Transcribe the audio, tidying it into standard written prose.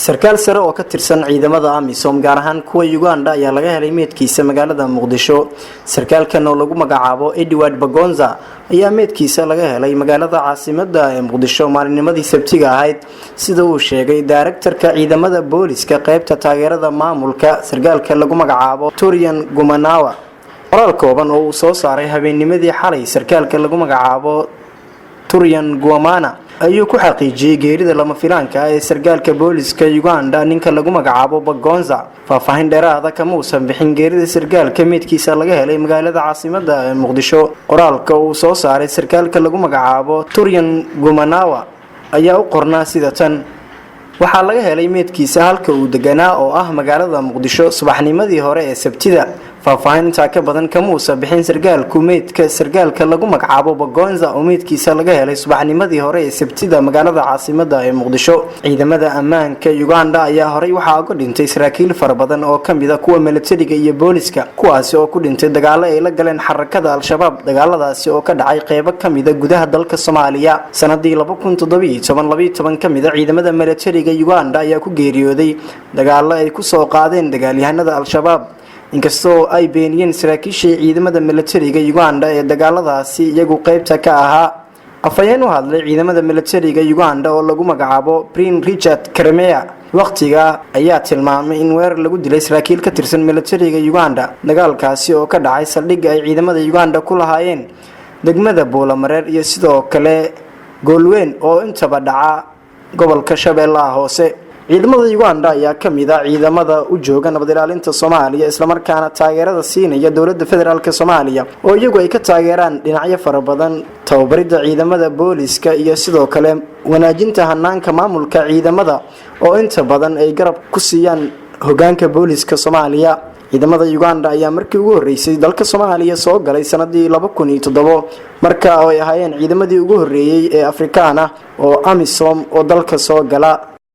sarkaal sare oo ka tirsan ciidamada AMISOM gaar ahaan kuwa Uganda ayaa laga helay meedkiisa magaalada Muqdisho. Sarkaalkan oo lagu magacaabo Edward Bagonza ayaa meedkiisa laga helay magaalada caasimadda ee Muqdisho maalinnimadii Sabtida ahayd, sida uu sheegay Directorka ciidamada booliska qaybta taageerada maamulka. Sarkaalka lagu magacaabo Turian Gumanawa qoraal kooban oo uu soo saaray habeennimadii xalay, sarkaalka lagu magacaabo Turian Guamana ayuu ku xaqiijiyay geerida lama filaanka ah ee sarkaalka booliska Uganda ninka lagu magacaabo Bagonza. Faahfaahin dheeraad ah kama uusan bixin geerida sarkaalka meedkiisa laga helay magaalada caasimadda ee Muqdisho. Qoraalka uu soo saaray sarkaalka lagu magacaabo Turian Gumanawa ayaa u qornaa sida tan: waxaa laga helay meedkiisa halka uu deganaa oo ah magaalada Muqdisho subaxnimadii hore ee Sabtida. faahfaahinta ka badan kama uusan bixin sarkaalku meedka sarkaalka lagu magacaabo Bagonza oo meedkiisa laga helay subaxnimadii hore ee Sabtida magaalada caasimadda ee Muqdisho. Ciidamada ammaanka Uganda ayaa horay waxa uga dhintay saraakiil fara badan oo kamid ah kuwa militariga iyo booliska, kuwaas oo ku dhintay dagaalo ay la galeen xarakada Al-Shabaab. dagaaladaasi oo ka dhacay qaybo kamid ah gudaha dalka Soomaaliya sanadii 2017 kamid ah ciidamada militariga Uganda ayaa ku geeriyooday dagaalo ay ku soo qaadeen dagaalyahanada Al-Shabaab, inkastoo ay beeniyeen saraakiisha ciidamada militariga Uganda ee dagaaladaasi iyagu qaybta ka ahaa. afayeen u hadlay ciidamada militariga Uganda oo lagu magacaabo Prince Richard Karemeya waqtiga ayaa tilmaamay in weerar lagu dilay saraakiil ka tirsan militariga Uganda. dagaalkaasi oo ka dhacay saldhig ay ciidamada Uganda ku lahaayeen degmada Boolamareer iyo sidoo kale Goolweyn oo intaba dhaca gobolka Shabeellaha Hoose. ciidamada Uganda ayaa kamid ah ciidamada u jooga nabad ilaalinta Soomaaliya isla markaana taageerada siinaya dawladda federaalka Soomaaliya oo iyagu ay ka taageeraan dhinacyo fara badan, tababarida ciidamada booliska iyo sidoo kale wanaajinta hanaanka maamulka ciidamada oo inta badan ay garab ku siiyaan hoggaanka booliska Soomaaliya. ciidamada Uganda ayaa markii ugu horeysay dalka Soomaaliya soo galay sanadii 2007 marka ay ahaayeen ciidamadii ugu horeeyay ee Afrikaan ah oo AMISOM oo dalka soo gala.